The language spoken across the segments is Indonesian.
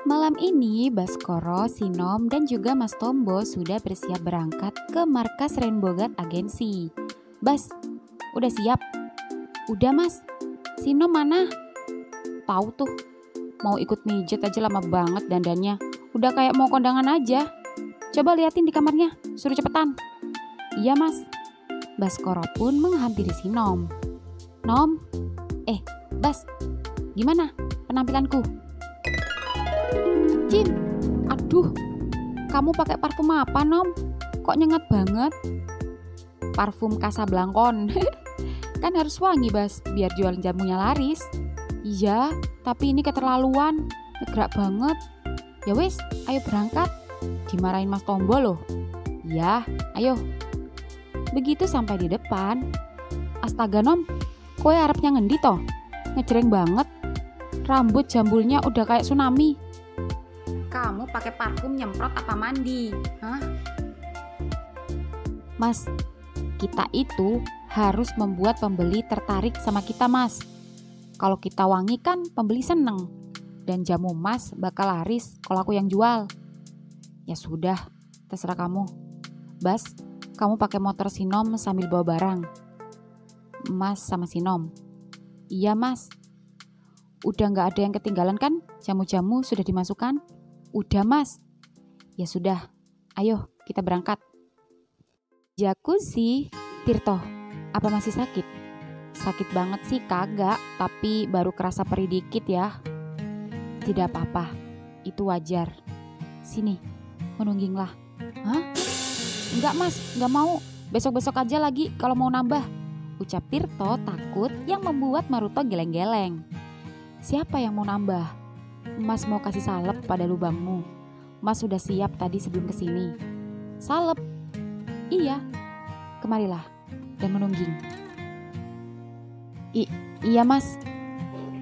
Malam ini Baskoro, Sinom, dan juga Mas Tombo sudah bersiap berangkat ke markas Rainbow Guard Agensi. Bas, udah siap? Udah mas. Sinom mana? Tahu tuh, mau ikut mijet aja lama banget dandannya. Udah kayak mau kondangan aja. Coba liatin di kamarnya, suruh cepetan. Iya mas. Baskoro pun menghampiri Sinom. Nom, Bas, gimana penampilanku? Jim, aduh, kamu pakai parfum apa Nom? Kok nyengat banget? Parfum Casablancon. Kan harus wangi Bas, biar jualan jamunya laris. Iya, tapi ini keterlaluan, ngegerak banget. Ya wes, ayo berangkat. Dimarahin Mas Tombo loh. Iya, ayo. Begitu sampai di depan, astaga Nom, kowe arepnya ngendi toh? Ngejreng banget. Rambut jambulnya udah kayak tsunami. Kamu pakai parfum nyemprot apa mandi? Hah? Mas, kita itu harus membuat pembeli tertarik sama kita mas. Kalau kita wangi kan pembeli seneng. Dan jamu mas bakal laris kalau aku yang jual. Ya sudah, terserah kamu. Bas, kamu pakai motor Sinom sambil bawa barang. Mas sama Sinom. Iya mas. Udah gak ada yang ketinggalan kan? Jamu-jamu sudah dimasukkan? Udah mas. Ya sudah, ayo kita berangkat. Jacuzzi, Tirto, apa masih sakit? Sakit banget sih kagak, tapi baru kerasa perih dikit ya. Tidak apa-apa, itu wajar. Sini, menungginglah. Hah? Enggak mas, enggak mau. Besok-besok aja lagi kalau mau nambah. Ucap Tirto takut yang membuat Maruto geleng-geleng. Siapa yang mau nambah? Mas mau kasih salep pada lubangmu. Mas sudah siap tadi sebelum kesini. Salep? Iya. Kemarilah dan menungging. Iya mas.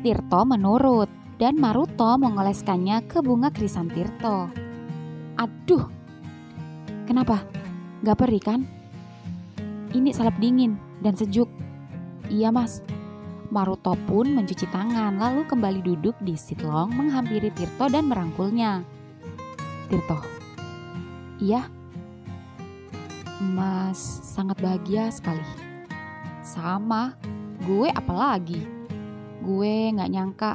Tirto menurut dan Maruto mengoleskannya ke bunga krisantirto. Aduh. Kenapa? Gak perih kan? Ini salep dingin dan sejuk. Iya mas. Maruto pun mencuci tangan lalu kembali duduk di sitlong menghampiri Tirto dan merangkulnya. Tirto, iya? Mas sangat bahagia sekali. Sama, gue apalagi. Gue gak nyangka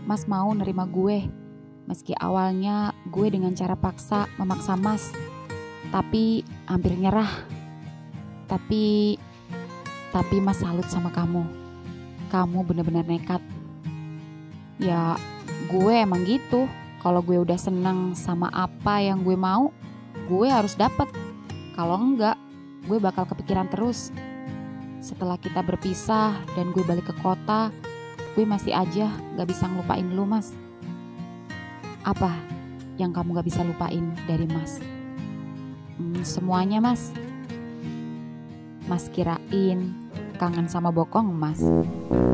mas mau nerima gue. Meski awalnya gue dengan cara paksa memaksa mas. Tapi hampir nyerah. Tapi mas salut sama kamu. Kamu benar-benar nekat. Ya, gue emang gitu. Kalau gue udah seneng sama apa yang gue mau, gue harus dapet. Kalau enggak, gue bakal kepikiran terus. Setelah kita berpisah dan gue balik ke kota, gue masih aja gak bisa ngelupain lu, mas. Apa yang kamu gak bisa lupain dari mas? Semuanya, mas. Mas kirain kangen sama bokong mas.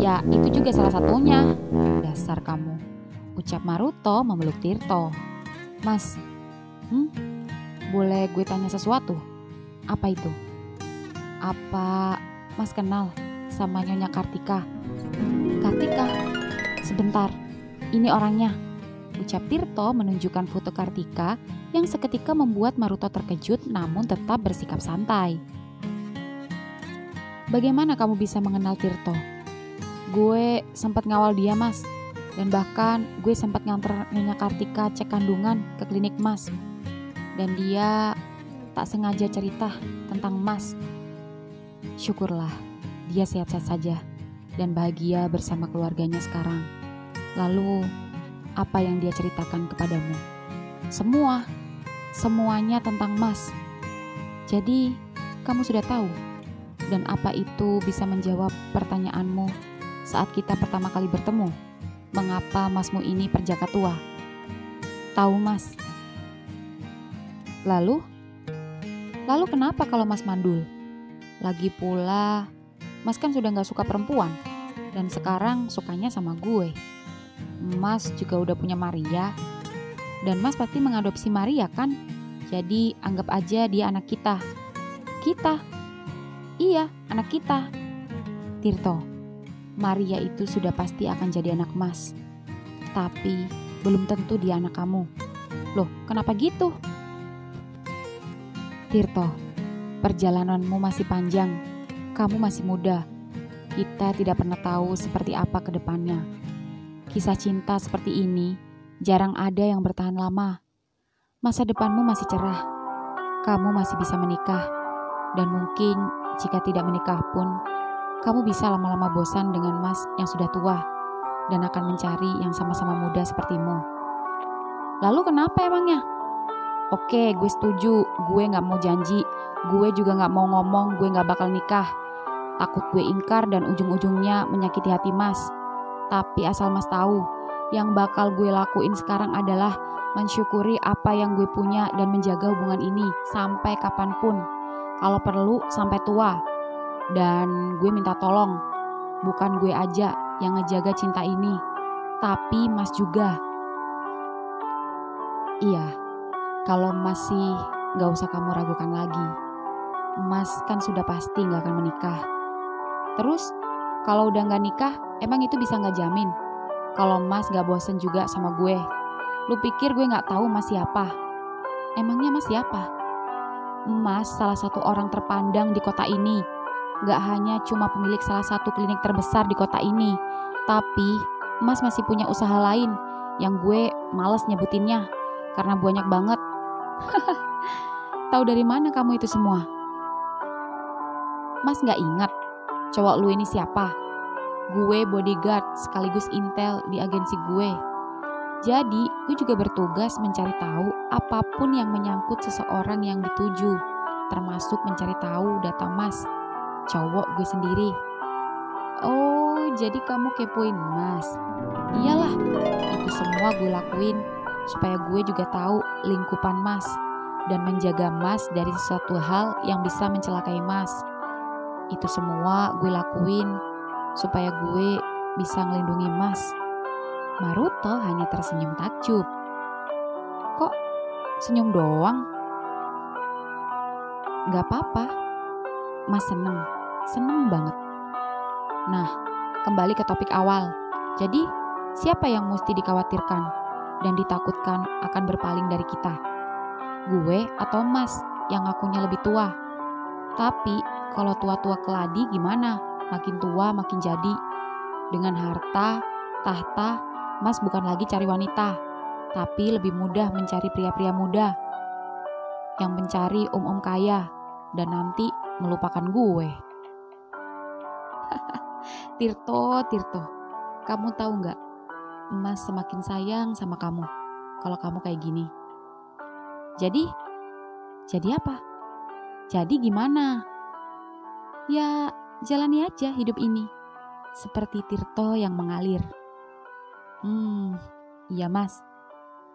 Ya itu juga salah satunya. Dasar kamu, ucap Maruto memeluk Tirto. Mas, boleh gue tanya sesuatu? Apa itu? Apa mas kenal sama Nyonya Kartika? Kartika? Sebentar, ini orangnya, ucap Tirto menunjukkan foto Kartika yang seketika membuat Maruto terkejut namun tetap bersikap santai. Bagaimana kamu bisa mengenal Tirto? Gue sempat ngawal dia mas. Dan bahkan gue sempat nganter Nyonya Kartika cek kandungan ke klinik mas. Dan dia tak sengaja cerita tentang mas. Syukurlah dia sehat-sehat saja dan bahagia bersama keluarganya sekarang. Lalu apa yang dia ceritakan kepadamu? Semuanya tentang mas. Jadi kamu sudah tahu. Dan apa itu bisa menjawab pertanyaanmu saat kita pertama kali bertemu? Mengapa masmu ini perjaka tua? Tahu mas. Lalu kenapa kalau mas mandul? Lagi pula mas kan sudah gak suka perempuan. Dan sekarang sukanya sama gue. Mas juga udah punya Maria. Dan mas pasti mengadopsi Maria kan? Jadi anggap aja dia anak kita. Kita? Iya, anak kita. Tirto, Maria itu sudah pasti akan jadi anak mas. Tapi belum tentu dia anak kamu. Loh, kenapa gitu? Tirto, perjalananmu masih panjang. Kamu masih muda. Kita tidak pernah tahu seperti apa ke depannya. Kisah cinta seperti ini jarang ada yang bertahan lama. Masa depanmu masih cerah. Kamu masih bisa menikah. Dan mungkin jika tidak menikah pun, kamu bisa lama-lama bosan dengan Mas yang sudah tua dan akan mencari yang sama-sama muda sepertimu. Lalu kenapa emangnya? Oke, gue setuju. Gue gak mau janji. Gue juga gak mau ngomong gue gak bakal nikah. Takut gue ingkar dan ujung-ujungnya menyakiti hati Mas. Tapi asal Mas tahu, yang bakal gue lakuin sekarang adalah mensyukuri apa yang gue punya dan menjaga hubungan ini sampai kapanpun. Kalau perlu sampai tua. Dan gue minta tolong, bukan gue aja yang ngejaga cinta ini, tapi Mas juga. Iya, kalau masih gak usah kamu ragukan lagi. Mas kan sudah pasti gak akan menikah. Terus, kalau udah gak nikah, emang itu bisa gak jamin kalau Mas gak bosen juga sama gue? Lu pikir gue gak tahu Mas siapa? Emangnya Mas siapa? Mas salah satu orang terpandang di kota ini. Gak hanya cuma pemilik salah satu klinik terbesar di kota ini, tapi Mas masih punya usaha lain yang gue males nyebutinnya karena banyak banget. Tahu dari mana kamu itu semua? Mas gak ingat cowok lu ini siapa? Gue bodyguard sekaligus intel di agensi gue. Jadi gue juga bertugas mencari tahu apapun yang menyangkut seseorang yang dituju, termasuk mencari tahu data Mas, cowok gue sendiri. Oh, jadi kamu kepoin Mas? Iyalah, itu semua gue lakuin supaya gue juga tahu lingkupan Mas dan menjaga Mas dari sesuatu hal yang bisa mencelakai Mas. Itu semua gue lakuin supaya gue bisa ngelindungi Mas. Maruto hanya tersenyum takjub. Kok senyum doang? Gak apa-apa, Mas seneng banget. Nah, kembali ke topik awal. Jadi, siapa yang mesti dikhawatirkan dan ditakutkan akan berpaling dari kita? Gue atau Mas yang ngakunya lebih tua? Tapi, kalau tua-tua keladi gimana? Makin tua makin jadi. Dengan harta, tahta, Mas bukan lagi cari wanita, tapi lebih mudah mencari pria-pria muda yang mencari om-om kaya dan nanti melupakan gue. Tirto, kamu tahu nggak? Mas semakin sayang sama kamu kalau kamu kayak gini. Jadi apa? Jadi gimana? Ya, jalani aja hidup ini seperti Tirto yang mengalir. Iya Mas,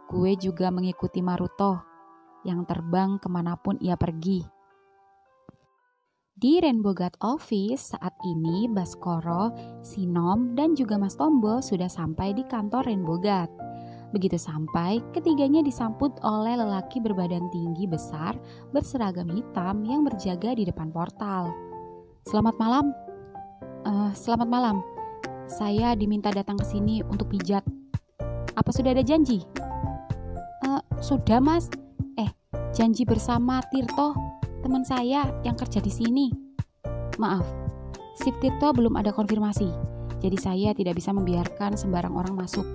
gue juga mengikuti Maruto yang terbang kemanapun ia pergi. Di Rainbow God Office saat ini Baskoro, Sinom, dan juga Mas Tombo sudah sampai di kantor Rainbow God. Begitu sampai, ketiganya disambut oleh lelaki berbadan tinggi besar berseragam hitam yang berjaga di depan portal. Selamat malam. Selamat malam. Saya diminta datang ke sini untuk pijat. Apa sudah ada janji? Sudah Mas. Janji bersama Tirto, teman saya yang kerja di sini. Maaf, shift Tirto belum ada konfirmasi. Jadi saya tidak bisa membiarkan sembarang orang masuk.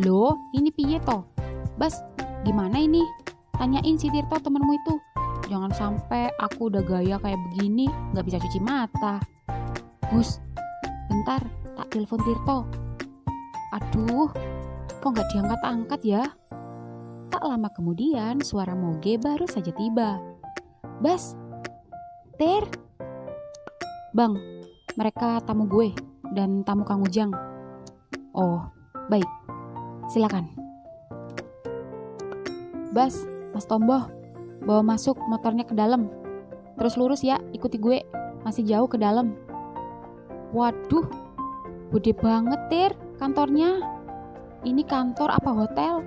Loh, ini piye toh? Bas, gimana ini? Tanyain si Tirto temanmu itu. Jangan sampai aku udah gaya kayak begini gak bisa cuci mata. Gus, bentar, tak telepon Tirto. Aduh, kok gak diangkat-angkat ya? Tak lama kemudian suara Moge baru saja tiba. Bas, Tir. Bang, mereka tamu gue dan tamu Kang Ujang. Oh, baik. Silakan. Bas, Mas Tombo, bawa masuk motornya ke dalam. Terus lurus ya, ikuti gue. Masih jauh ke dalam. Waduh, gede banget Tir kantornya. Ini kantor apa hotel?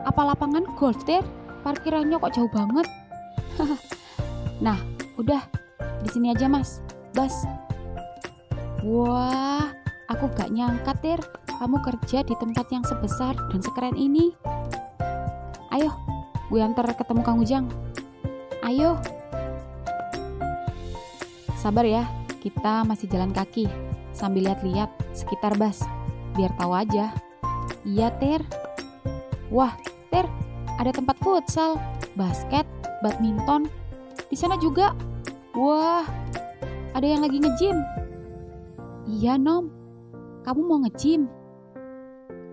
Apa lapangan golf Tir? Parkirannya kok jauh banget. Nah, udah di sini aja Mas. Bas. Wah, aku gak nyangka Tir kamu kerja di tempat yang sebesar dan sekeren ini. Ayo, gue antar ketemu Kang Ujang. Ayo. Sabar ya, kita masih jalan kaki sambil lihat-lihat sekitar Bas, biar tahu aja. Iya, Ter. Wah, Ter, ada tempat futsal, basket, badminton. Di sana juga. Wah, ada yang lagi nge-gym. Iya, Nom. Kamu mau nge-gym?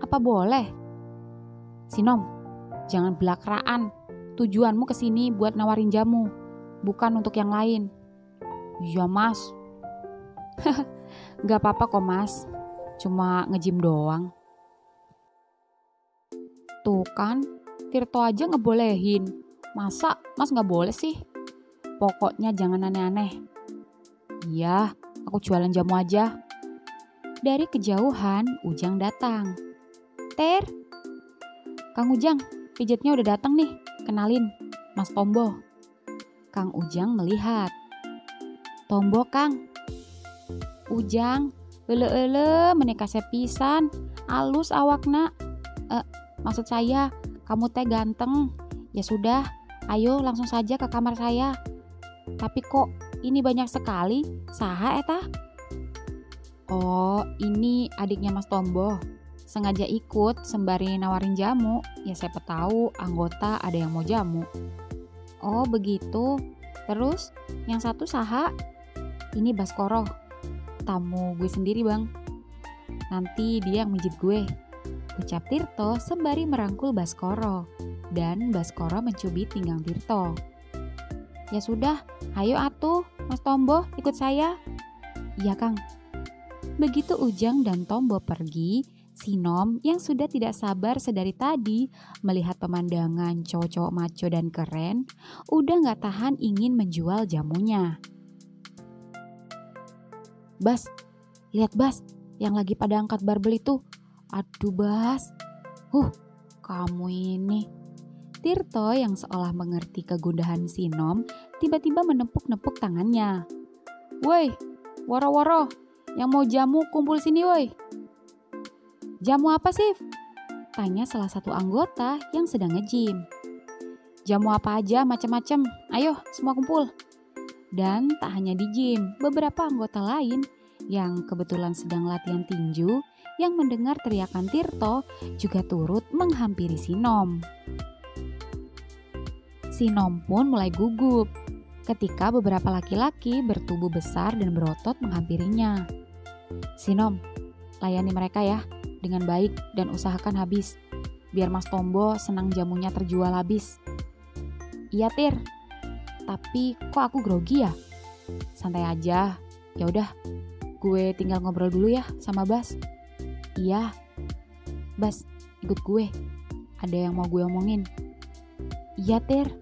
Apa boleh? Sinom, jangan belakraan. Tujuanmu kesini buat nawarin jamu, bukan untuk yang lain. Iya, Mas. Gak apa-apa kok, Mas. Cuma nge-gym doang. Tuh kan, Tirto aja ngebolehin. Masa Mas gak boleh sih? Pokoknya jangan aneh-aneh. Iya, aku jualan jamu aja. Dari kejauhan, Ujang datang. Ter, Kang Ujang, pijatnya udah datang nih. Kenalin, Mas Tombo. Kang Ujang melihat. Tombo, Kang. Ujang, ele menikah sepisan, alus awakna. Maksud saya, kamu teh ganteng. Ya sudah, ayo langsung saja ke kamar saya. Tapi kok ini banyak sekali, saha eta? Oh, ini adiknya Mas Tombo. Sengaja ikut sembari nawarin jamu. Ya siapa tahu anggota ada yang mau jamu. Oh begitu. Terus yang satu saha? Ini Baskoro. Tamu gue sendiri, Bang. Nanti dia yang mijit gue. Ucap Tirto sembari merangkul Baskoro. Dan Baskoro mencubit pinggang Tirto. Ya sudah, ayo atuh, Mas Tombo ikut saya. Iya, Kang. Begitu Ujang dan Tombo pergi, Sinom yang sudah tidak sabar sedari tadi melihat pemandangan cowok-cowok maco dan keren, udah gak tahan ingin menjual jamunya. Bas, lihat Bas, yang lagi pada angkat barbel itu. Aduh Bas, kamu ini. Tirto yang seolah mengerti kegundahan Sinom tiba-tiba menepuk-nepuk tangannya. Woi, woro-woro, yang mau jamu kumpul sini woi. Jamu apa sih? Tanya salah satu anggota yang sedang nge-gym. Jamu apa aja macam-macam, ayo semua kumpul. Dan tak hanya di gym, beberapa anggota lain yang kebetulan sedang latihan tinju yang mendengar teriakan Tirto juga turut menghampiri Sinom. Sinom pun mulai gugup ketika beberapa laki-laki bertubuh besar dan berotot menghampirinya. Sinom, layani mereka ya dengan baik dan usahakan habis, biar Mas Tombo senang jamunya terjual habis. Iya Tir, tapi kok aku grogi ya? Santai aja, ya udah, gue tinggal ngobrol dulu ya sama Bas. Iya, Bas, ikut gue. Ada yang mau gue omongin. Iya Tir.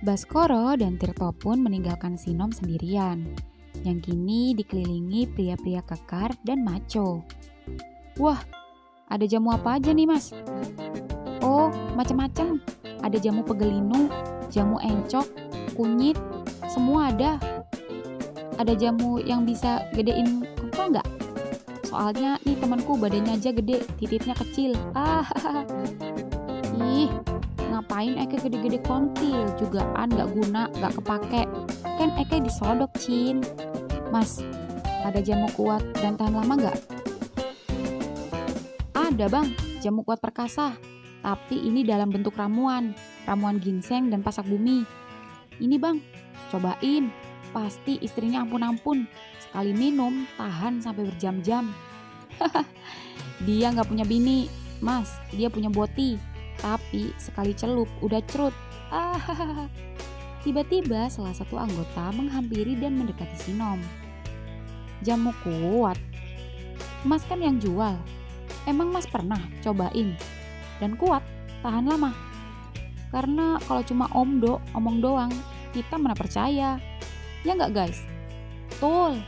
Baskoro dan Tirto pun meninggalkan Sinom sendirian, yang kini dikelilingi pria-pria kekar dan maco. Wah, ada jamu apa aja nih Mas? Oh, macam-macam. Ada jamu pegelinu, jamu encok, kunyit, semua ada. Ada jamu yang bisa gedein kepala nggak? Soalnya nih temanku badannya aja gede, titiknya kecil. Ih, ngapain Eke gede-gede kontil? Jugaan nggak guna, nggak kepake. Kan Eke disodok, Cin. Mas, ada jamu kuat dan tahan lama nggak? Ada bang, jamu kuat perkasa. Tapi ini dalam bentuk ramuan ginseng dan pasak bumi. Ini bang, cobain. Pasti istrinya ampun-ampun. Sekali minum, tahan sampai berjam-jam. Dia gak punya bini, Mas. Dia punya boti. Tapi sekali celup, udah cerut. Tiba-tiba salah satu anggota menghampiri dan mendekati Sinom. Jamu kuat? Mas kan yang jual. Emang Mas pernah cobain? Dan kuat, tahan lama. Karena kalau cuma omong doang, kita mana percaya. Ya nggak guys? Betul,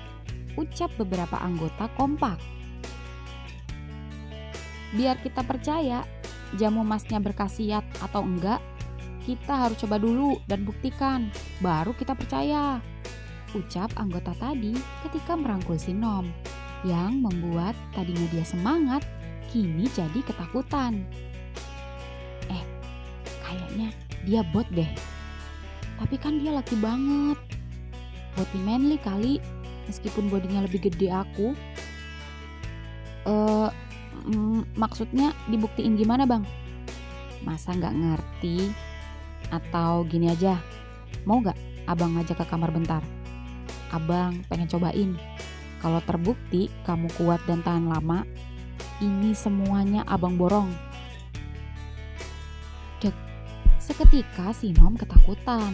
ucap beberapa anggota kompak. Biar kita percaya jamu Masnya berkhasiat atau enggak, kita harus coba dulu dan buktikan, baru kita percaya. Ucap anggota tadi ketika merangkul Sinom. yang membuat tadinya dia semangat, kini jadi ketakutan. Kayaknya dia bot deh. Tapi kan dia laki banget. Body manly kali, meskipun bodinya lebih gede aku. Maksudnya dibuktiin gimana bang? Masa gak ngerti? Atau gini aja, mau gak abang ngajak ke kamar bentar? Abang pengen cobain. Kalau terbukti kamu kuat dan tahan lama, ini semuanya abang borong. Dek, seketika Sinom ketakutan.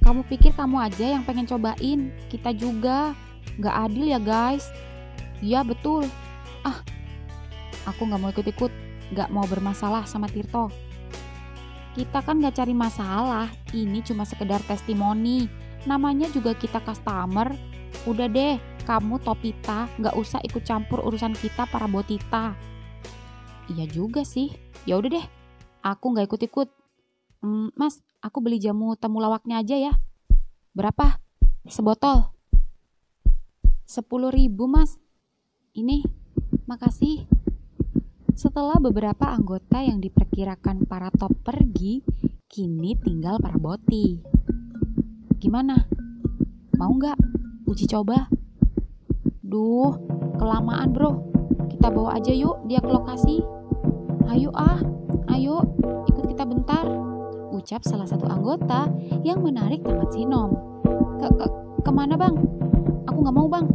Kamu pikir kamu aja yang pengen cobain? Kita juga. Gak adil ya guys. Iya betul. Aku gak mau ikut-ikut. Gak mau bermasalah sama Tirto. Kita kan gak cari masalah. Ini cuma sekedar testimoni. Namanya juga kita customer. Udah deh, kamu Topita gak usah ikut campur urusan kita para botita. Iya juga sih. Ya udah deh, aku gak ikut-ikut. Mas, aku beli jamu temulawaknya aja ya. Berapa? Sebotol. 10.000 mas. Ini, makasih. Setelah beberapa anggota yang diperkirakan para top pergi, kini tinggal para boti. Gimana? Mau nggak uji coba? Duh, kelamaan bro. Kita bawa aja yuk dia ke lokasi. Ayo, ikut kita bentar. Ucap salah satu anggota yang menarik tangan Sinom. Kemana bang? Aku nggak mau bang.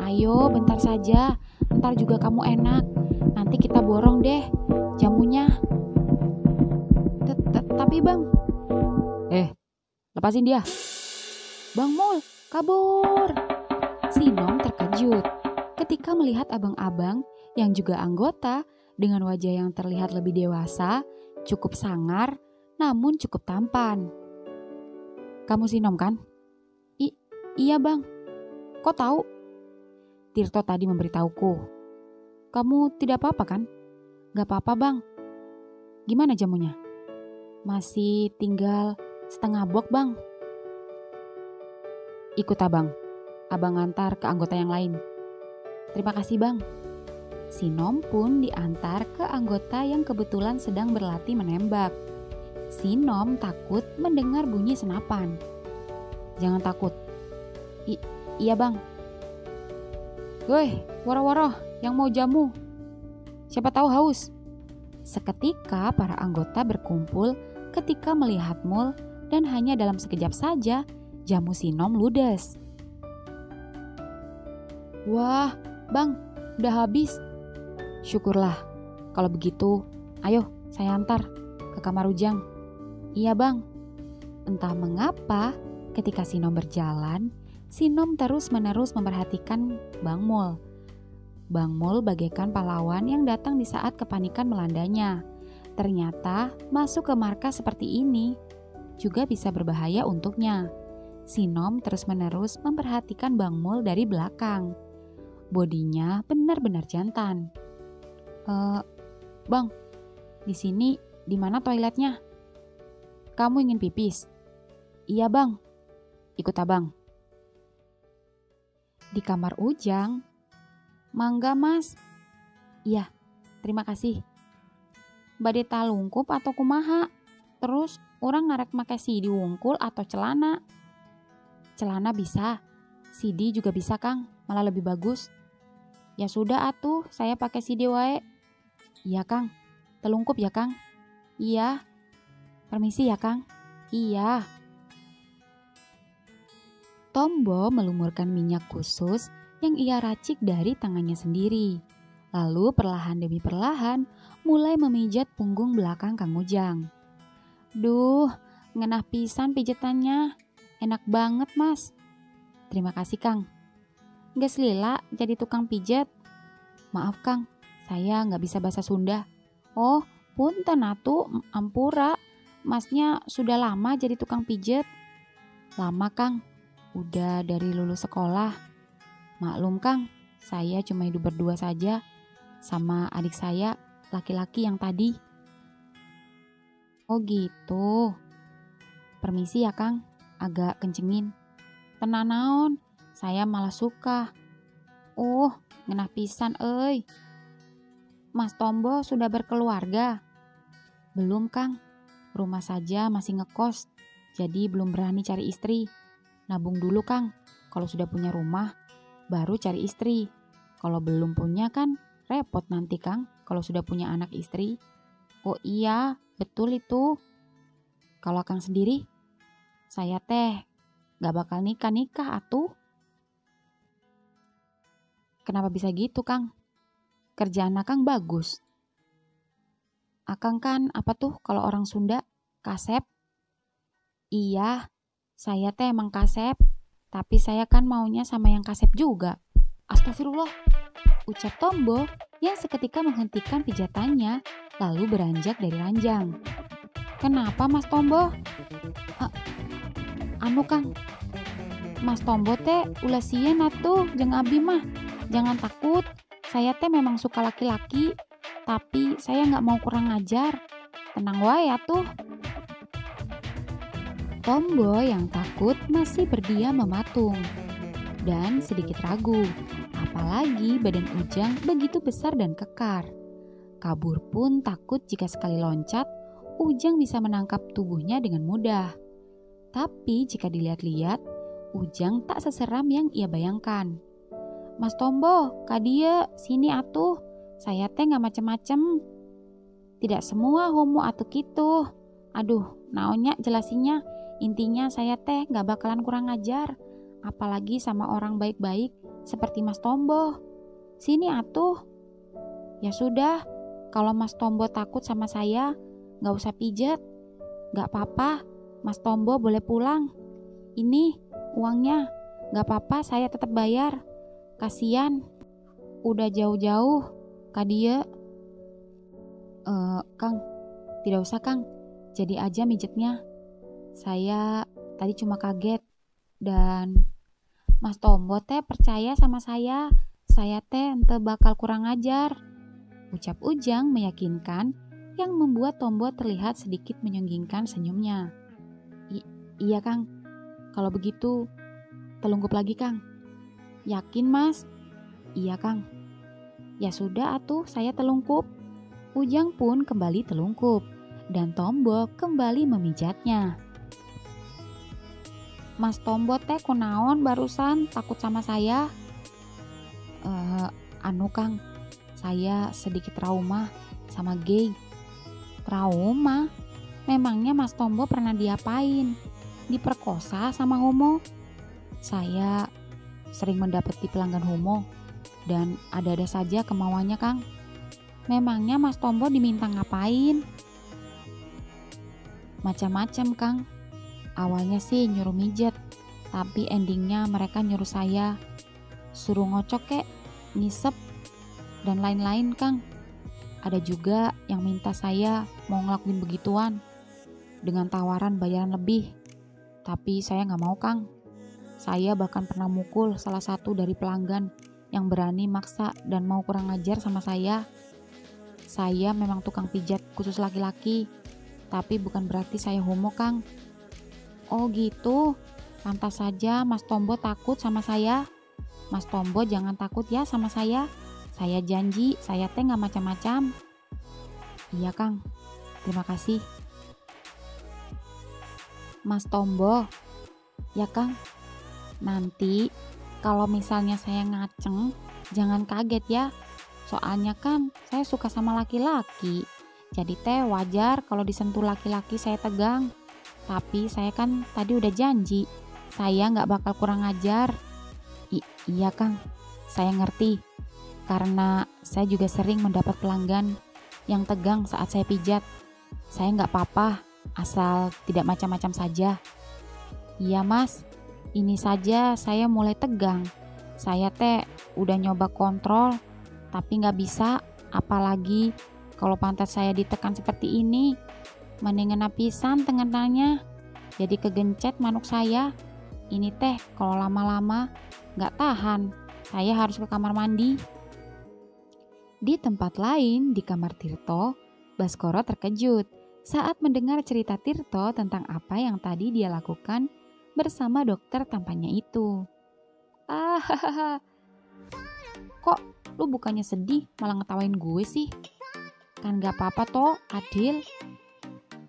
Ayo bentar saja, ntar juga kamu enak. Nanti kita borong deh jamunya. Tapi bang. Lepasin dia. Bang Mul, kabur. Sinom terkejut ketika melihat abang-abang yang juga anggota dengan wajah yang terlihat lebih dewasa, cukup sangar, namun cukup tampan. Kamu Sinom kan? Iya bang. Kok tahu? Tirto tadi memberitahuku. Kamu tidak apa-apa kan? Gak apa-apa bang. Gimana jamunya? Masih tinggal setengah box bang. Ikut abang. Abang antar ke anggota yang lain. Terima kasih bang. Sinom pun diantar ke anggota yang kebetulan sedang berlatih menembak. Sinom takut mendengar bunyi senapan. Jangan takut. Iya bang. Woi, woro-woro yang mau jamu. Siapa tahu haus. Seketika para anggota berkumpul ketika melihat Mul dan hanya dalam sekejap saja jamu Sinom ludes. Wah, bang, udah habis. Syukurlah. Kalau begitu, ayo saya antar ke kamar Ujang. Iya bang. Entah mengapa ketika Sinom berjalan, Sinom terus-menerus memperhatikan Bang Mul. Bang Mul bagaikan pahlawan yang datang di saat kepanikan melandanya. Ternyata masuk ke markas seperti ini juga bisa berbahaya untuknya. Sinom terus-menerus memperhatikan Bang Mul dari belakang. Bodinya benar-benar jantan. Bang, di sini di mana toiletnya? Kamu ingin pipis? Iya bang. Ikut abang. Di kamar Ujang. Mangga mas. Iya, terima kasih. Bade talungkup atau kumaha? Terus orang ngarek make CD wungkul atau celana? Celana bisa, CD juga bisa kang, malah lebih bagus. Ya sudah atuh, saya pakai CD wae. Iya kang, telungkup ya kang? Iya. Permisi ya kang? Iya. Tombo melumurkan minyak khusus yang ia racik dari tangannya sendiri. Lalu perlahan demi perlahan mulai memijat punggung belakang Kang Ujang. Duh, ngenah pisan pijatannya. Enak banget mas. Terima kasih Kang. Gak selila jadi tukang pijat. Maaf Kang, saya gak bisa bahasa Sunda. Oh, punten atuh, ampura. Masnya sudah lama jadi tukang pijat. Lama Kang. Udah dari lulus sekolah. Maklum Kang, saya cuma hidup berdua saja sama adik saya, laki-laki yang tadi. Oh gitu. Permisi ya Kang, agak kencengin. Tenan naon, saya malah suka. Ngenah pisan euy. Mas Tombo sudah berkeluarga? Belum Kang, rumah saja masih ngekos, jadi belum berani cari istri. Nabung dulu Kang, kalau sudah punya rumah, baru cari istri. Kalau belum punya kan repot nanti Kang, kalau sudah punya anak istri. Oh iya, betul itu. Kalau Kang sendiri, saya teh gak bakal nikah atuh. Kenapa bisa gitu Kang? Kerjaan Akang bagus. Akang kan apa tuh kalau orang Sunda? Kasep? Iya, saya teh emang kasep. Tapi saya kan maunya sama yang kasep juga. Astagfirullah, ucap Tombo yang seketika menghentikan pijatannya lalu beranjak dari ranjang. Kenapa Mas Tombo? Anu Kang, Mas Tombo teh ulah sieun atuh jeung abi mah. Jangan takut, saya teh memang suka laki-laki, tapi saya gak mau kurang ajar. Tenang wae atuh. Tombo yang takut masih berdiam mematung dan sedikit ragu, apalagi badan Ujang begitu besar dan kekar. Kabur pun takut jika sekali loncat, Ujang bisa menangkap tubuhnya dengan mudah. Tapi jika dilihat-lihat, Ujang tak seseram yang ia bayangkan. Mas Tombo, kadia, sini atuh. Saya teh gak macem-macem. Tidak semua homo atuh gitu. Aduh, naonnya jelasinya. Intinya saya teh gak bakalan kurang ajar. Apalagi sama orang baik-baik seperti Mas Tombo. Sini atuh. Ya sudah, kalau Mas Tombo takut sama saya, gak usah pijat. Gak apa-apa, Mas Tombo boleh pulang. Ini uangnya. Gak apa-apa, saya tetap bayar. Kasian, udah jauh-jauh, kadia. Kang, tidak usah Kang, jadi aja mijetnya. Saya tadi cuma kaget. Dan Mas Tombo teh percaya sama saya teh ente bakal kurang ajar. Ucap Ujang meyakinkan yang membuat Tombo terlihat sedikit menyunggingkan senyumnya. Iya Kang, kalau begitu telungkup lagi Kang. Yakin Mas? Iya Kang. Ya sudah atuh saya telungkup. Ujang pun kembali telungkup dan Tombo kembali memijatnya. Mas Tombo teh kunaon barusan takut sama saya? Anu Kang, saya sedikit trauma sama gay. Trauma? Memangnya Mas Tombo pernah diapain? Diperkosa sama homo? Saya sering mendapati pelanggan homo dan ada-ada saja kemauannya Kang. Memangnya Mas Tombo diminta ngapain? Macam-macam Kang. Awalnya sih nyuruh mijet, tapi endingnya mereka nyuruh saya suruh ngocok kek, ngisep, dan lain-lain Kang. Ada juga yang minta saya mau ngelakuin begituan dengan tawaran bayaran lebih, tapi saya gak mau Kang. Saya bahkan pernah mukul salah satu dari pelanggan yang berani maksa dan mau kurang ajar sama saya. Saya memang tukang pijat khusus laki-laki, tapi bukan berarti saya homo Kang. Oh gitu, pantas saja Mas Tombo takut sama saya. Mas Tombo jangan takut ya sama saya. Saya janji saya teh gak macam-macam. Iya Kang, terima kasih. Mas Tombo, ya Kang. Nanti kalau misalnya saya ngaceng, jangan kaget ya. Soalnya kan saya suka sama laki-laki. Jadi teh wajar kalau disentuh laki-laki saya tegang. Tapi saya kan tadi udah janji, saya gak bakal kurang ajar. Iya Kang, saya ngerti. Karena saya juga sering mendapat pelanggan yang tegang saat saya pijat. Saya gak apa-apa, asal tidak macam-macam saja. Iya Mas, ini saja saya mulai tegang. Saya teh udah nyoba kontrol, tapi gak bisa. Apalagi kalau pantat saya ditekan seperti ini. Mendingan pisan tengenanya. Jadi kegencet manuk saya. Ini teh kalau lama-lama gak tahan. Saya harus ke kamar mandi. Di tempat lain, di kamar Tirto, Baskoro terkejut saat mendengar cerita Tirto tentang apa yang tadi dia lakukan bersama dokter tampannya itu. Ah, kok lu bukannya sedih malah ngetawain gue sih? Kan gak apa-apa toh, Adil.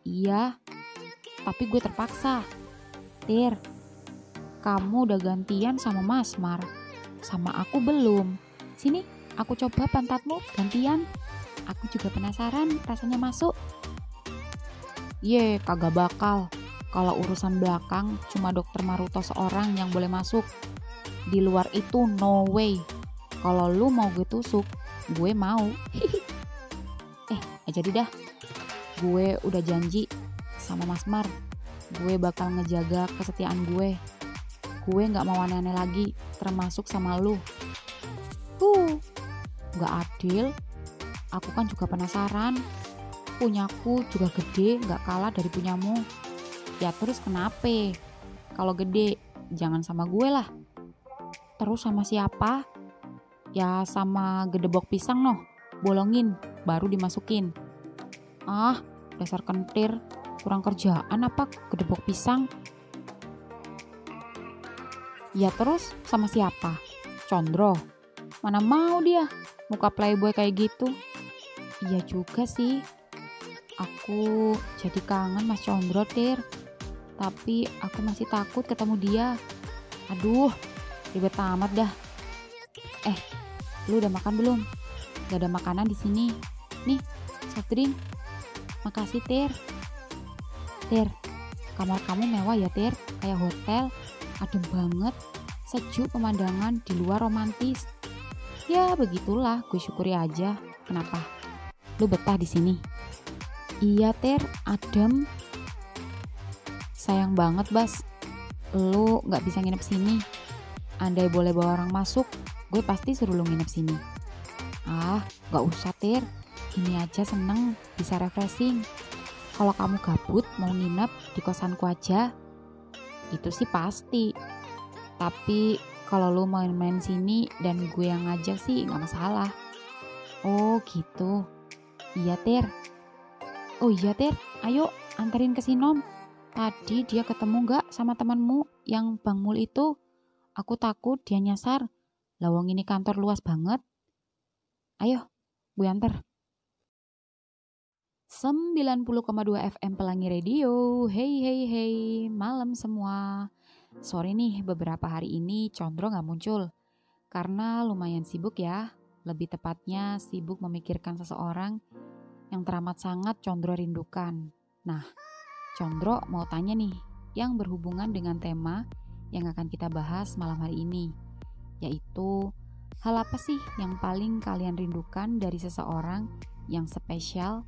Iya, tapi gue terpaksa. Tir, kamu udah gantian sama Mas Mar. Sama aku belum. Sini, aku coba pantatmu gantian. Aku juga penasaran rasanya masuk. Ye, kagak bakal. Kalau urusan belakang cuma dokter Maruto seorang yang boleh masuk. Di luar itu no way. Kalau lu mau gue tusuk, gue mau. Jadi dah. Gue udah janji sama Mas Mar. Gue bakal ngejaga kesetiaan gue. Gue gak mau aneh-aneh lagi, termasuk sama lu. Gak adil. Aku kan juga penasaran. Punyaku juga gede, gak kalah dari punyamu. Ya terus kenapa? Kalau gede, jangan sama gue lah. Terus sama siapa? Ya sama gedebok pisang noh. Bolongin, baru dimasukin. Ah, dasar kentir. Kurang kerjaan apa gedebok pisang? Ya terus sama siapa? Condro. Mana mau dia muka playboy kayak gitu. Iya juga sih. Aku jadi kangen Mas Condro, Tir. Tapi aku masih takut ketemu dia. Aduh, ribet amat dah. Lu udah makan belum? Gak ada makanan di sini. Nih, soft drink. Makasih, Tir. Tir, kamar kamu mewah ya, Tir. Kayak hotel. Adem banget. Sejuk pemandangan, di luar romantis. Ya, begitulah. Gue syukuri aja. Kenapa? Lu betah di sini? Iya, Tir. Adem. Sayang banget, Bas. Lu gak bisa nginep sini. Andai boleh bawa orang masuk, gue pasti suruh lu nginep sini. Ah, gak usah, Tir. Ini aja seneng, bisa refreshing. Kalau kamu gabut mau nginep di kosanku aja, itu sih pasti. Tapi kalau lu main-main sini dan gue yang ngajak sih gak masalah. Oh gitu. Iya, Tir. Oh iya, Tir. Ayo anterin ke Sinom. Tadi dia ketemu gak sama temanmu yang Bang Mul itu? Aku takut dia nyasar. Lawang ini kantor luas banget. Ayo, gue anter. 90,2 FM Pelangi Radio. Hey, malam semua. Sorry nih, beberapa hari ini Condro gak muncul. Karena lumayan sibuk ya. Lebih tepatnya sibuk memikirkan seseorang yang teramat sangat Condro rindukan. Nah, Condro mau tanya nih, yang berhubungan dengan tema yang akan kita bahas malam hari ini, yaitu hal apa sih yang paling kalian rindukan dari seseorang yang spesial,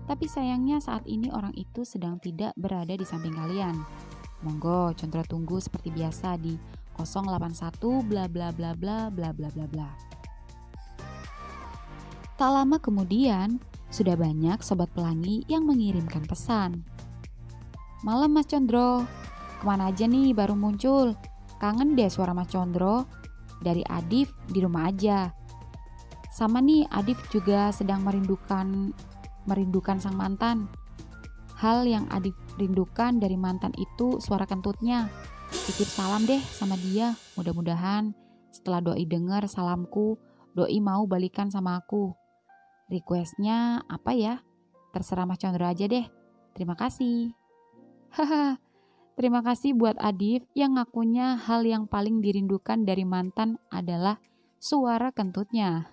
tapi sayangnya saat ini orang itu sedang tidak berada di samping kalian. Monggo Condro tunggu seperti biasa di 081 bla bla bla bla bla bla bla bla. Tak lama kemudian, sudah banyak sobat pelangi yang mengirimkan pesan. Malam Mas Condro, kemana aja nih baru muncul? Kangen deh suara Mas Condro. Dari Adif di rumah aja. Sama nih Adif juga sedang merindukan sang mantan. Hal yang Adif rindukan dari mantan itu suara kentutnya. Titip salam deh sama dia. Mudah-mudahan setelah Doi dengar salamku, Doi mau balikan sama aku. Requestnya apa ya? Terserah Mas Condro aja deh. Terima kasih. Haha. Terima kasih buat Adif yang ngakunya hal yang paling dirindukan dari mantan adalah suara kentutnya.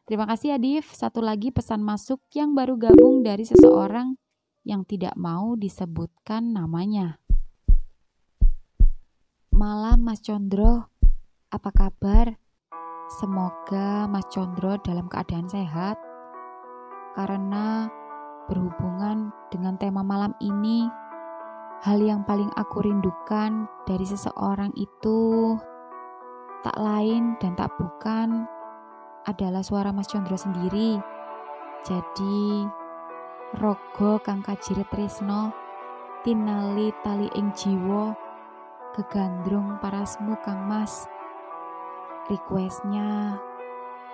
Terima kasih Adif. Satu lagi pesan masuk yang baru gabung dari seseorang yang tidak mau disebutkan namanya. Malam Mas Condro, apa kabar? Semoga Mas Condro dalam keadaan sehat. Karena berhubungan dengan tema malam ini, hal yang paling aku rindukan dari seseorang itu tak lain dan tak bukan adalah suara Mas Condro sendiri. Jadi, rogo kang kajiret tresno, tinali tali ing jiwa, kegandrung parasmu kang Mas. Requestnya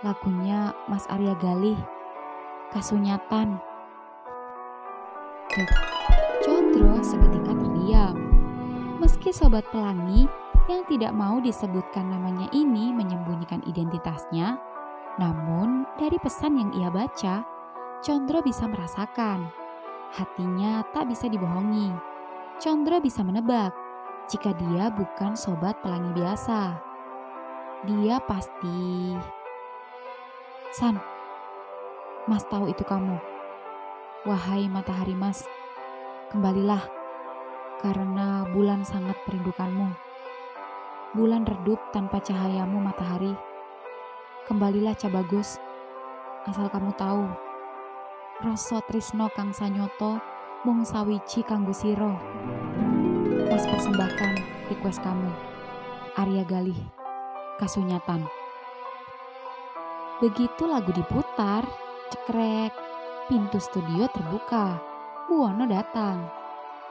lagunya Mas Arya Galih, Kasunyatan. Condro seketika terdiam. Meski sobat pelangi yang tidak mau disebutkan namanya ini menyembunyikan identitasnya. Namun dari pesan yang ia baca, Condro bisa merasakan. Hatinya tak bisa dibohongi. Condro bisa menebak jika dia bukan sobat pelangi biasa. Dia pasti... San, Mas tahu itu kamu. Wahai matahari Mas, kembalilah karena bulan sangat merindukanmu. Bulan redup tanpa cahayamu matahari. Kembalilah Cabagus, asal kamu tahu. Rasa tresno kang sanyoto mung sawiji kanggo sira. Mas persembahkan request kamu. Arya Galih, Kasunyatan. Begitu lagu diputar, cekrek, pintu studio terbuka. Buwono datang.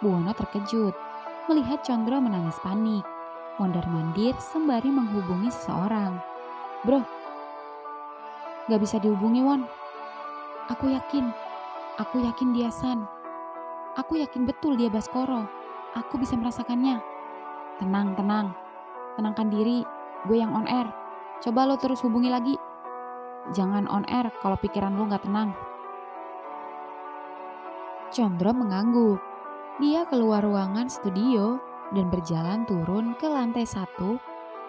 Buwono terkejut melihat Condro menangis panik, mondar-mandir sembari menghubungi seseorang. Bro, gak bisa dihubungi Won. Aku yakin dia San. Aku yakin betul dia Baskoro. Aku bisa merasakannya. Tenangkan diri, gue yang on air. Coba lo terus hubungi lagi. Jangan on air kalau pikiran lo gak tenang. Condro mengangguk. Dia keluar ruangan studio dan berjalan turun ke lantai 1,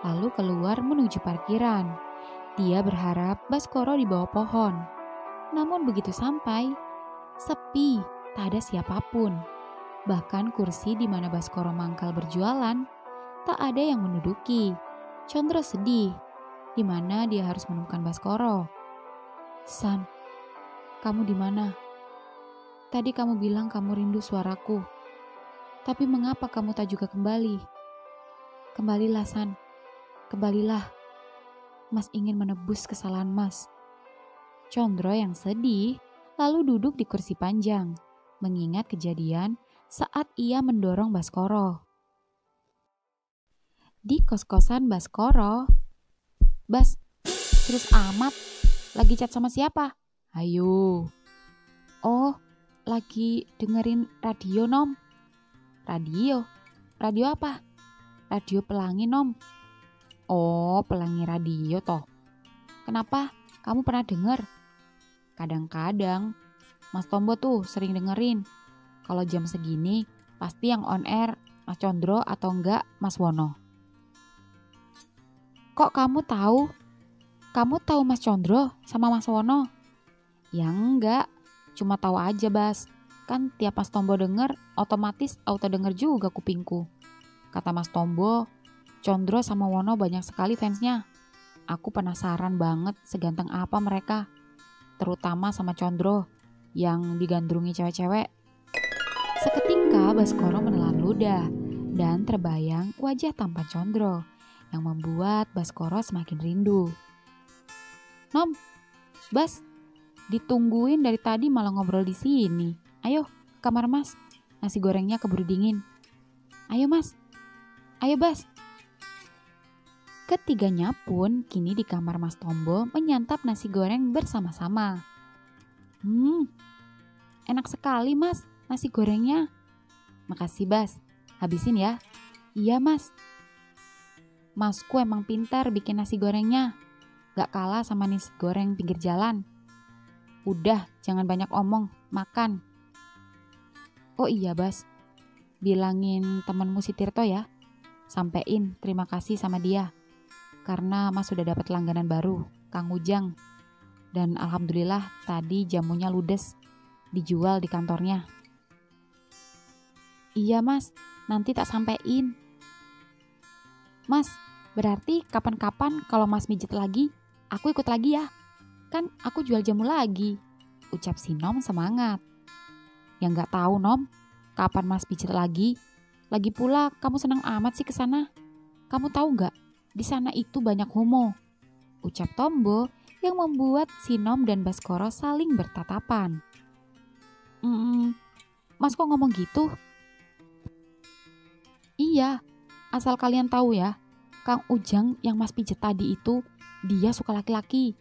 lalu keluar menuju parkiran. Dia berharap Baskoro di bawah pohon. Namun begitu sampai, sepi, tak ada siapapun. Bahkan kursi di mana Baskoro mangkal berjualan, tak ada yang menduduki. Condro sedih, di mana dia harus menemukan Baskoro. San, kamu di mana? Tadi kamu bilang kamu rindu suaraku. Tapi mengapa kamu tak juga kembali? Kembalilah San, kembalilah. Mas ingin menebus kesalahan Mas. Condro yang sedih lalu duduk di kursi panjang, mengingat kejadian saat ia mendorong Baskoro. Di kos-kosan Baskoro, Bas, terus amat, lagi chat sama siapa? Ayo. Oh, lagi dengerin radio Nom. Radio? Radio apa? Radio Pelangi Nom. Oh, Pelangi radio toh. Kenapa? Kamu pernah denger? Kadang-kadang Mas Tombo tuh sering dengerin. Kalau jam segini pasti yang on air Mas Condro atau enggak Mas Wono. Kok kamu tahu? Kamu tahu Mas Condro sama Mas Wono? Ya enggak, cuma tahu aja Bas. Kan tiap Mas Tombo denger, otomatis auto denger juga kupingku. Kata Mas Tombo, Condro sama Wono banyak sekali fansnya. Aku penasaran banget seganteng apa mereka. Terutama sama Condro yang digandrungi cewek-cewek. Seketika Baskoro menelan ludah dan terbayang wajah tampan Condro yang membuat Baskoro semakin rindu. Nom, Bas, ditungguin dari tadi malah ngobrol di sini. Ayo, kamar Mas. Nasi gorengnya keburu dingin. Ayo Mas. Ayo Bas. Ketiganya pun kini di kamar Mas Tombo menyantap nasi goreng bersama-sama. Enak sekali Mas nasi gorengnya. Makasih Bas, habisin ya. Iya Mas. Masku emang pintar bikin nasi gorengnya. Gak kalah sama nasi goreng pinggir jalan. Udah, jangan banyak omong, makan. Oh iya Bas, bilangin temenmu si Tirto ya. Sampein terima kasih sama dia. Karena Mas sudah dapat langganan baru, Kang Ujang. Dan alhamdulillah tadi jamunya ludes, dijual di kantornya. Iya Mas, nanti tak sampein. Mas, berarti kapan-kapan kalau Mas mijet lagi, aku ikut lagi ya. Kan aku jual jamu lagi, ucap si Nom semangat. Ya nggak tahu Nom, kapan Mas pijet lagi? Lagi pula kamu senang amat sih ke sana. Kamu tahu nggak, di sana itu banyak homo, ucap Tombo yang membuat si Nom dan Baskoro saling bertatapan. Mas kok ngomong gitu? Iya, asal kalian tahu ya, Kang Ujang yang Mas pijet tadi itu, dia suka laki-laki.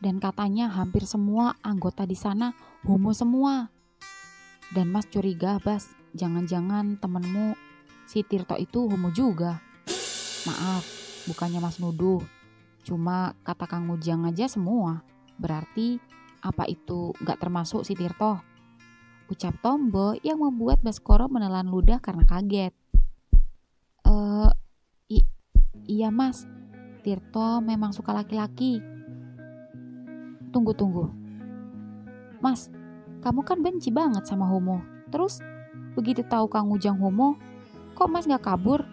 Dan katanya hampir semua anggota di sana homo semua. Dan Mas curiga Bas, jangan-jangan temenmu si Tirto itu homo juga. Maaf, bukannya Mas nuduh. Cuma kata Kang Ujang aja semua. Berarti apa itu gak termasuk si Tirto? Ucap Tombo yang membuat Baskoro menelan ludah karena kaget. Iya Mas, Tirto memang suka laki-laki. Tunggu. Mas, kamu kan benci banget sama homo. Terus begitu tahu Kang Ujang homo, kok Mas gak kabur?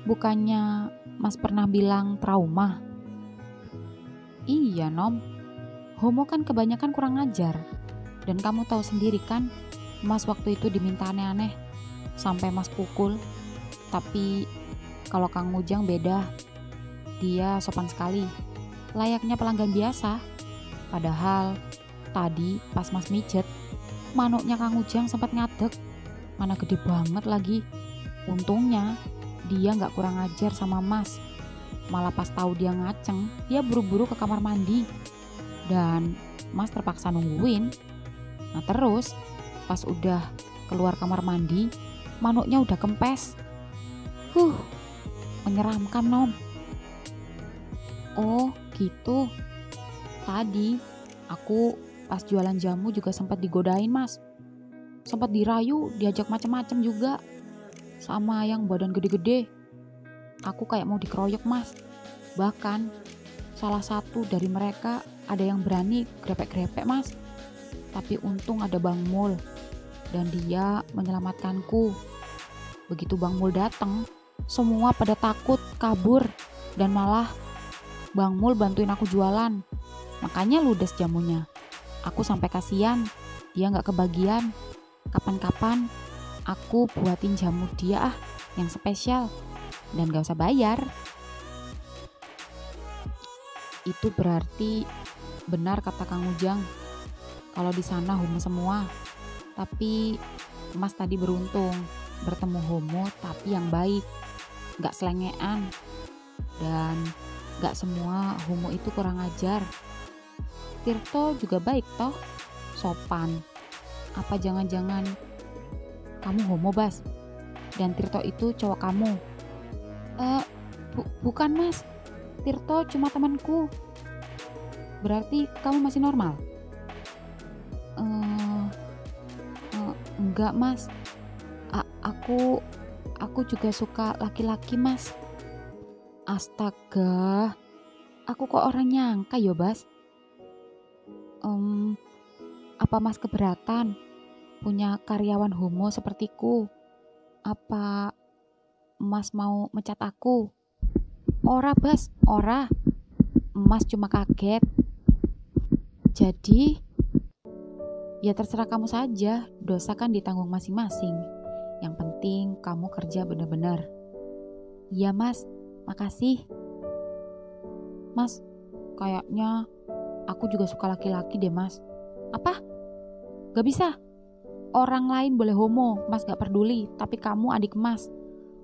Bukannya Mas pernah bilang trauma? Iya Nom, homo kan kebanyakan kurang ajar. Dan kamu tahu sendiri kan, Mas waktu itu diminta aneh-aneh sampai Mas pukul. Tapi kalau Kang Ujang beda, dia sopan sekali, layaknya pelanggan biasa. Padahal tadi pas Mas mijet, manuknya Kang Ujang sempat ngadek, mana gede banget lagi. Untungnya dia gak kurang ajar sama Mas. Malah pas tahu dia ngaceng, dia buru-buru ke kamar mandi. Dan Mas terpaksa nungguin. Nah terus pas udah keluar kamar mandi, manuknya udah kempes. Menyeramkan Nom. Oh gitu. Tadi aku pas jualan jamu juga sempat digodain Mas. Sempat dirayu, diajak macam-macam juga. Sama yang badan gede-gede. Aku kayak mau dikeroyok Mas. Bahkan salah satu dari mereka ada yang berani grepek-grepek Mas. Tapi untung ada Bang Mul. Dan dia menyelamatkanku. Begitu Bang Mul datang, semua pada takut kabur. Dan malah Bang Mul bantuin aku jualan. Makanya ludes jamunya. Aku sampai kasihan, dia gak kebagian. Kapan-kapan aku buatin jamu dia yang spesial. Dan gak usah bayar. Itu berarti benar kata Kang Ujang. Kalau di sana homo semua. Tapi Mas tadi beruntung bertemu homo tapi yang baik. Gak selengean. Dan gak semua homo itu kurang ajar. Tirto juga baik toh, sopan. Apa jangan-jangan kamu homo Bas? Dan Tirto itu cowok kamu? Bukan Mas, Tirto cuma temanku. Berarti kamu masih normal? Enggak Mas, aku juga suka laki-laki Mas. Astaga, aku kok orang nyangka ya Bas? Apa Mas keberatan punya karyawan homo sepertiku? Apa Mas mau mecat aku? Ora Bas, ora. Mas cuma kaget. Jadi, ya terserah kamu saja. Dosa kan ditanggung masing-masing. Yang penting kamu kerja benar-benar. Iya Mas, makasih. Mas, kayaknya aku juga suka laki-laki deh Mas. Apa? Gak bisa? Orang lain boleh homo, Mas gak peduli. Tapi kamu adik Mas.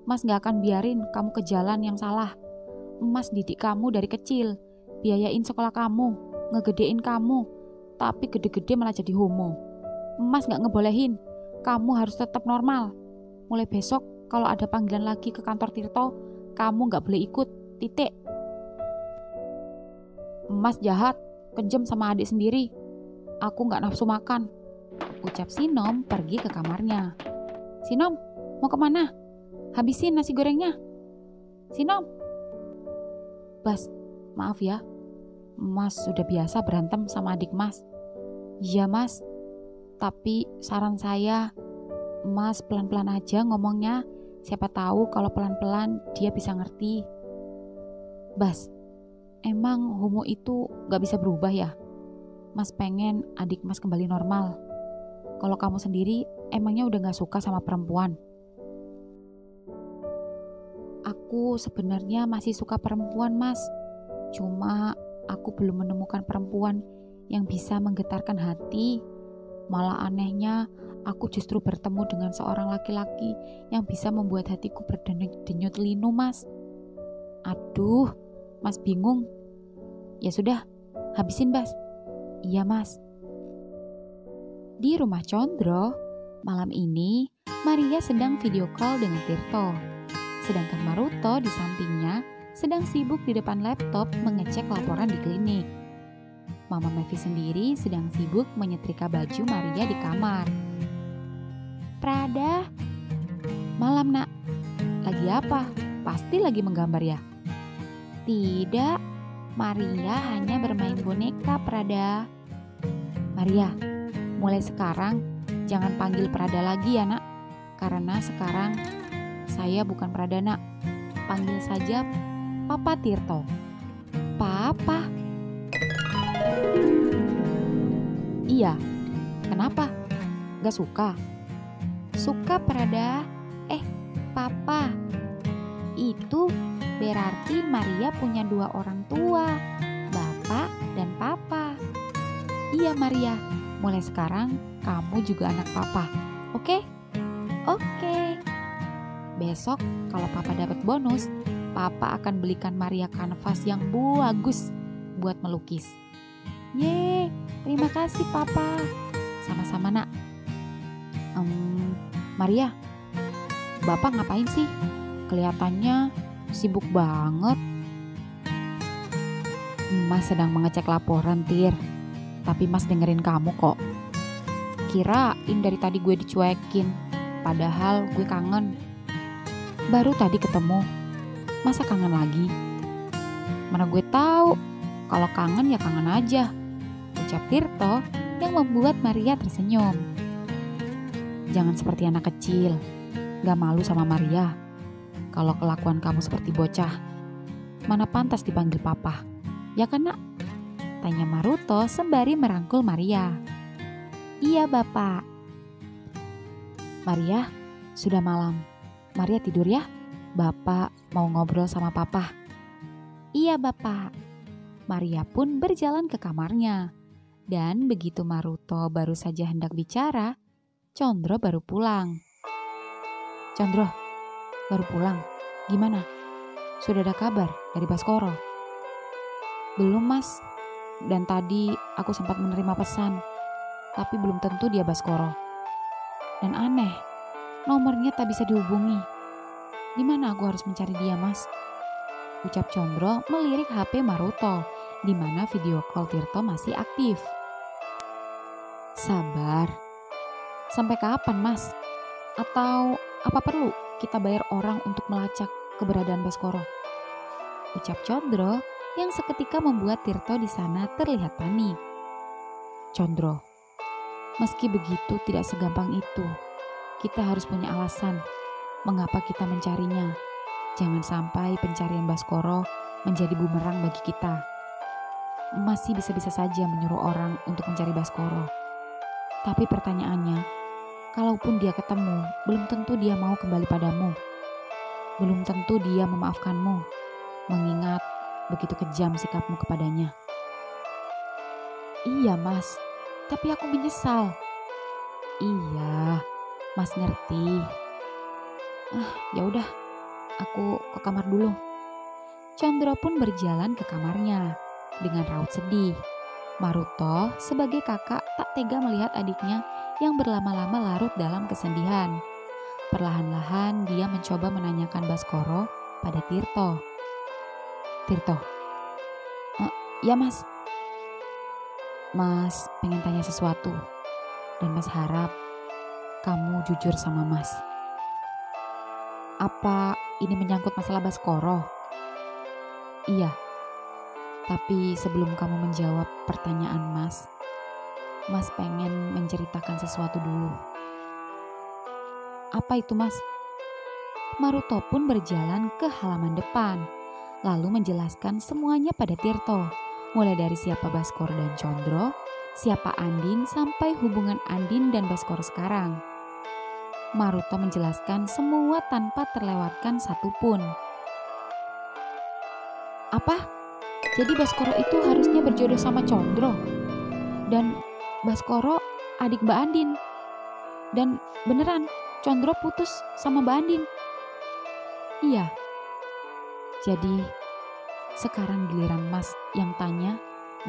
Mas gak akan biarin kamu ke jalan yang salah. Mas didik kamu dari kecil. Biayain sekolah kamu. Ngegedein kamu. Tapi gede-gede malah jadi homo. Mas gak ngebolehin. Kamu harus tetap normal. Mulai besok kalau ada panggilan lagi ke kantor Tirto, kamu gak boleh ikut. Titik. Mas jahat, kejam sama adik sendiri. Aku gak nafsu makan. Ucap Sinom pergi ke kamarnya. Sinom, mau kemana? Habisin nasi gorengnya. Sinom. Bas, maaf ya. Mas sudah biasa berantem sama adik Mas. Iya Mas, tapi saran saya, Mas pelan-pelan aja ngomongnya. Siapa tahu kalau pelan-pelan dia bisa ngerti. Bas, emang homo itu gak bisa berubah ya? Mas pengen adik Mas kembali normal. Kalau kamu sendiri emangnya udah gak suka sama perempuan? Aku sebenarnya masih suka perempuan Mas. Cuma aku belum menemukan perempuan yang bisa menggetarkan hati. Malah anehnya aku justru bertemu dengan seorang laki-laki yang bisa membuat hatiku berdenyut linu Mas. Aduh, Mas bingung. Ya sudah, habisin Bas. Iya Mas. Di rumah Condro, malam ini Maria sedang video call dengan Tirto. Sedangkan Maruto di sampingnya sedang sibuk di depan laptop mengecek laporan di klinik. Mama Mevi sendiri sedang sibuk menyetrika baju Maria di kamar. Prada, malam nak. Lagi apa? Pasti lagi menggambar ya? Tidak, Maria hanya bermain boneka Prada. Maria, mulai sekarang jangan panggil Prada lagi ya nak. Karena sekarang saya bukan Prada nak. Panggil saja Papa Tirto. Papa? Iya, kenapa? Gak suka? Suka Prada? Papa. Itu berarti Maria punya 2 orang tua, Bapak dan Papa. Iya Maria, mulai sekarang kamu juga anak Papa, oke? Oke. Besok kalau Papa dapat bonus, Papa akan belikan Maria kanvas yang bagus buat melukis. Yeay, terima kasih Papa. Sama-sama nak. Maria, Bapak ngapain sih? Kelihatannya sibuk banget. Mas sedang mengecek laporan, Tir. Tapi Mas dengerin kamu kok. Kirain dari tadi gue dicuekin, padahal gue kangen. Baru tadi ketemu, masa kangen lagi? Mana gue tahu, kalau kangen ya kangen aja, ucap Tirto yang membuat Maria tersenyum. Jangan seperti anak kecil, gak malu sama Maria. Kalau kelakuan kamu seperti bocah, mana pantas dipanggil Papa, ya kan nak? Tanya Maruto sembari merangkul Maria. Iya Bapak. Maria, sudah malam. Maria tidur ya, Bapak mau ngobrol sama Papa. Iya Bapak. Maria pun berjalan ke kamarnya. Dan begitu Maruto baru saja hendak bicara, Condro baru pulang. Condro, baru pulang. Gimana? Sudah ada kabar dari Baskoro? Belum Mas. Dan tadi aku sempat menerima pesan, tapi belum tentu dia Baskoro. Dan aneh, nomornya tak bisa dihubungi. Gimana aku harus mencari dia Mas? Ucap Condro melirik HP Maruto, di mana video call Tirto masih aktif. Sabar. Sampai kapan Mas? Atau apa perlu kita bayar orang untuk melacak keberadaan Baskoro? Ucap Condro yang seketika membuat Tirto di sana terlihat panik. Condro, meski begitu tidak segampang itu. Kita harus punya alasan mengapa kita mencarinya. Jangan sampai pencarian Baskoro menjadi bumerang bagi kita. Masih bisa-bisa saja menyuruh orang untuk mencari Baskoro. Tapi pertanyaannya, kalaupun dia ketemu, belum tentu dia mau kembali padamu. Belum tentu dia memaafkanmu, mengingat begitu kejam sikapmu kepadanya. Iya Mas, tapi aku menyesal. Iya, Mas ngerti. Ya udah, aku ke kamar dulu. Condro pun berjalan ke kamarnya dengan raut sedih. Maruto sebagai kakak tak tega melihat adiknya yang berlama-lama larut dalam kesedihan. Perlahan-lahan dia mencoba menanyakan Baskoro pada Tirto. Tirto, ya Mas. Mas pengen tanya sesuatu dan Mas harap kamu jujur sama Mas. Apa ini menyangkut masalah Baskoro? Iya, tapi sebelum kamu menjawab pertanyaan Mas pengen menceritakan sesuatu dulu. Apa itu Mas? Maruto pun berjalan ke halaman depan, lalu menjelaskan semuanya pada Tirto. Mulai dari siapa Baskoro dan Condro, siapa Andin, sampai hubungan Andin dan Baskoro sekarang. Maruto menjelaskan semua tanpa terlewatkan satupun. Apa? Jadi Baskoro itu harusnya berjodoh sama Condro? Dan Baskoro adik Mbak Andin? Dan beneran Condro putus sama Mbak Andin? Iya. Jadi sekarang giliran Mas yang tanya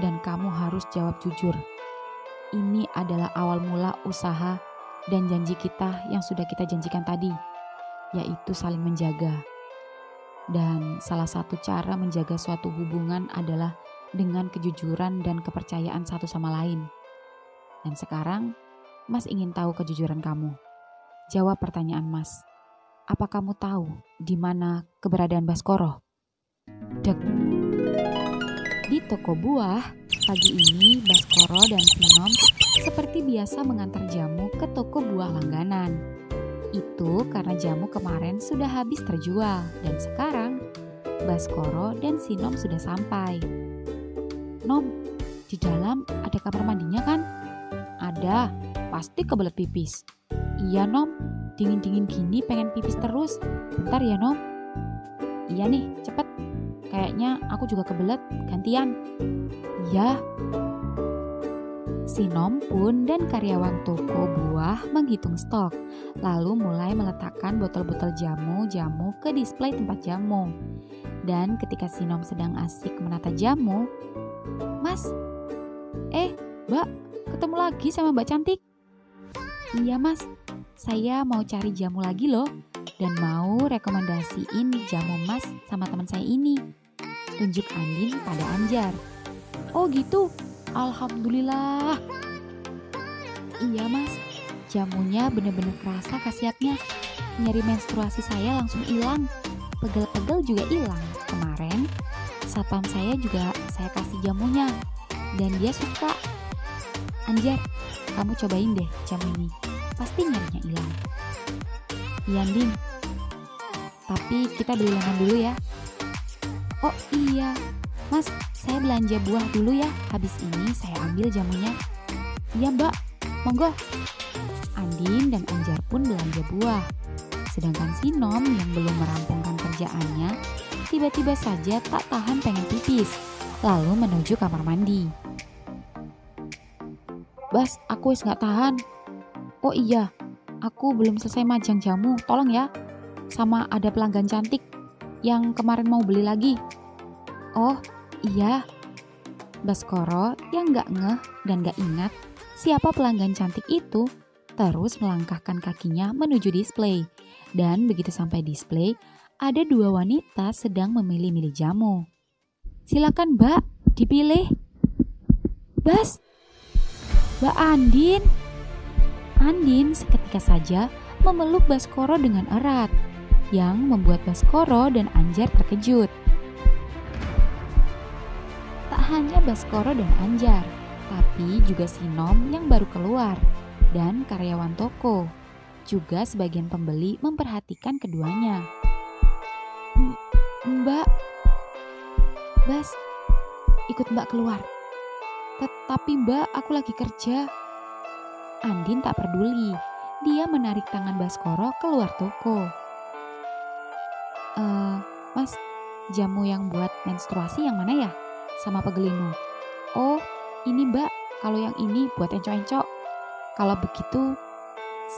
dan kamu harus jawab jujur. Ini adalah awal mula usaha dan janji kita yang sudah kita janjikan tadi, yaitu saling menjaga. Dan salah satu cara menjaga suatu hubungan adalah dengan kejujuran dan kepercayaan satu sama lain. Dan sekarang, Mas ingin tahu kejujuran kamu. Jawab pertanyaan Mas. Apa kamu tahu di mana keberadaan Baskoro? Dek. Di toko buah, pagi ini Baskoro dan Sinom seperti biasa mengantar jamu ke toko buah langganan. Itu karena jamu kemarin sudah habis terjual dan sekarang Baskoro dan Sinom sudah sampai. Nom, di dalam ada kamar mandinya kan? Ada, pasti kebelet pipis. Iya Nom, dingin-dingin gini pengen pipis terus. Bentar ya Nom. Iya nih, cepet. Kayaknya aku juga kebelet, gantian. Iya. Sinom pun dan karyawan toko buah menghitung stok, lalu mulai meletakkan botol-botol jamu-jamu ke display tempat jamu. Dan ketika Sinom sedang asik menata jamu, Mas, Mbak, ketemu lagi sama Mbak Cantik? Iya Mas, saya mau cari jamu lagi loh, dan mau rekomendasiin jamu Mas sama teman saya ini. Tunjuk Andin pada Anjar. Oh gitu, alhamdulillah. Iya Mas, jamunya bener-bener kerasa khasiatnya. Nyeri menstruasi saya langsung hilang, pegel-pegel juga hilang. Kemarin, satpam saya juga saya kasih jamunya, dan dia suka. Anjar, kamu cobain deh jamu ini, pasti nyerinya hilang. Iya Andin, tapi kita beli lemon dulu ya. Oh iya, Mas, saya belanja buah dulu ya. Habis ini saya ambil jamunya. Iya Mbak, monggo. Andin dan Anjar pun belanja buah. Sedangkan Sinom yang belum merampungkan kerjaannya, tiba-tiba saja tak tahan pengen pipis, lalu menuju kamar mandi. Bas, aku wis gak tahan. Oh iya, aku belum selesai majang jamu, tolong ya. Sama ada pelanggan cantik yang kemarin mau beli lagi. Oh iya. Baskoro yang gak ngeh dan gak ingat siapa pelanggan cantik itu terus melangkahkan kakinya menuju display. Dan begitu sampai display, ada dua wanita sedang memilih-milih jamu. Silakan Mbak, dipilih. Bas, Mbak Andin. Andin seketika saja memeluk Baskoro dengan erat, yang membuat Baskoro dan Anjar terkejut. Tak hanya Baskoro dan Anjar, tapi juga Sinom yang baru keluar, dan karyawan toko. Juga sebagian pembeli memperhatikan keduanya. Mbak, Bas, ikut Mbak keluar. Tapi Mbak, aku lagi kerja. Andin tak peduli, dia menarik tangan Baskoro keluar toko. Mas, jamu yang buat menstruasi yang mana ya? Sama pegelinu. Oh, ini Mbak, kalau yang ini buat encok-encok. Kalau begitu,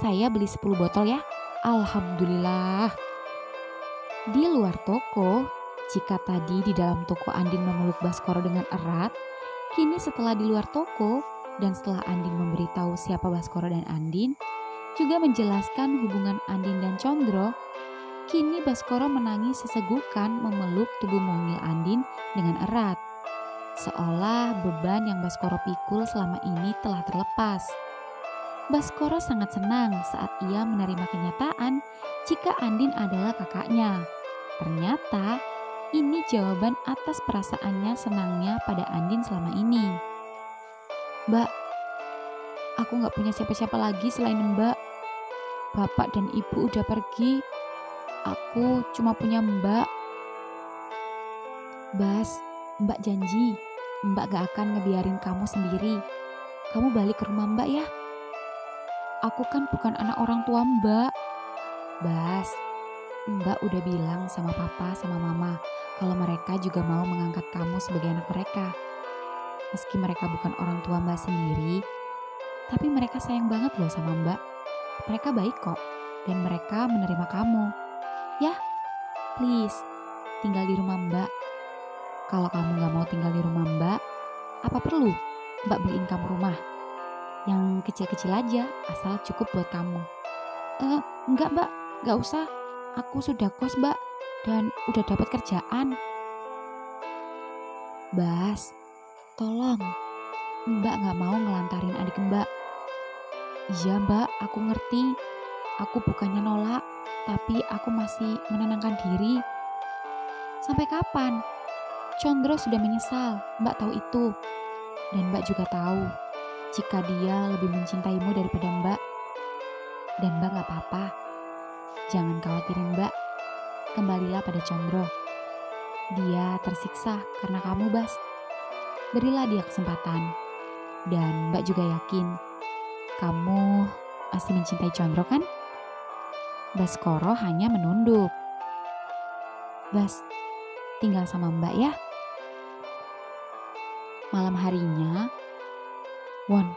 saya beli 10 botol ya. Alhamdulillah. Di luar toko, jika tadi di dalam toko Andin memeluk Baskoro dengan erat, kini setelah di luar toko dan setelah Andin memberitahu siapa Baskoro dan Andin, juga menjelaskan hubungan Andin dan Condro, kini Baskoro menangis sesegukan memeluk tubuh mungil Andin dengan erat. Seolah beban yang Baskoro pikul selama ini telah terlepas. Baskoro sangat senang saat ia menerima kenyataan jika Andin adalah kakaknya. Ternyata ini jawaban atas perasaannya senangnya pada Andin selama ini. Mbak, aku gak punya siapa-siapa lagi selain Mbak. Bapak dan Ibu udah pergi. Aku cuma punya Mbak. Bas, Mbak janji, Mbak gak akan ngebiarin kamu sendiri. Kamu balik ke rumah Mbak ya. Aku kan bukan anak orang tua Mbak. Bas, Mbak udah bilang sama Papa sama Mama kalau mereka juga mau mengangkat kamu sebagai anak mereka. Meski mereka bukan orang tua Mbak sendiri, tapi mereka sayang banget loh sama Mbak. Mereka baik kok, dan mereka menerima kamu. Ya, please, tinggal di rumah Mbak. Kalau kamu gak mau tinggal di rumah Mbak, apa perlu Mbak beliin kamu rumah? Yang kecil-kecil aja, asal cukup buat kamu. Enggak Mbak, gak usah. Aku sudah kos Mbak. dan udah dapat kerjaan. Bas, tolong. Mbak gak mau ngelantarin adik Mbak. Iya Mbak, aku ngerti. Aku bukannya nolak, tapi aku masih menenangkan diri. Sampai kapan? Condro sudah menyesal, Mbak tahu itu. Dan Mbak juga tahu, jika dia lebih mencintaimu daripada Mbak. Dan Mbak gak apa-apa. Jangan khawatirin Mbak. Kembalilah pada Condro. Dia tersiksa karena kamu, Bas. Berilah dia kesempatan. Dan Mbak juga yakin, kamu masih mencintai Condro kan? Baskoro hanya menunduk. Bas, tinggal sama Mbak ya. Malam harinya, Won,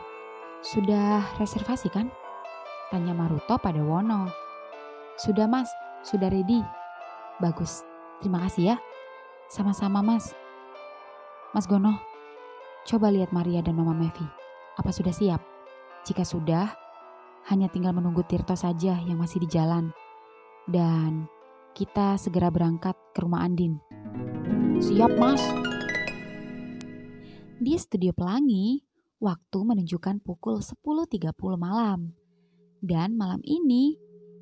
sudah reservasi kan? Tanya Maruto pada Wono. Sudah Mas, sudah ready. Bagus, terima kasih ya. Sama-sama Mas. Mas Gono, coba lihat Maria dan Mama Mevi. Apa sudah siap? Jika sudah, hanya tinggal menunggu Tirto saja yang masih di jalan. Dan kita segera berangkat ke rumah Andin. Siap Mas. Di studio Pelangi, waktu menunjukkan pukul 10.30 malam. Dan malam ini,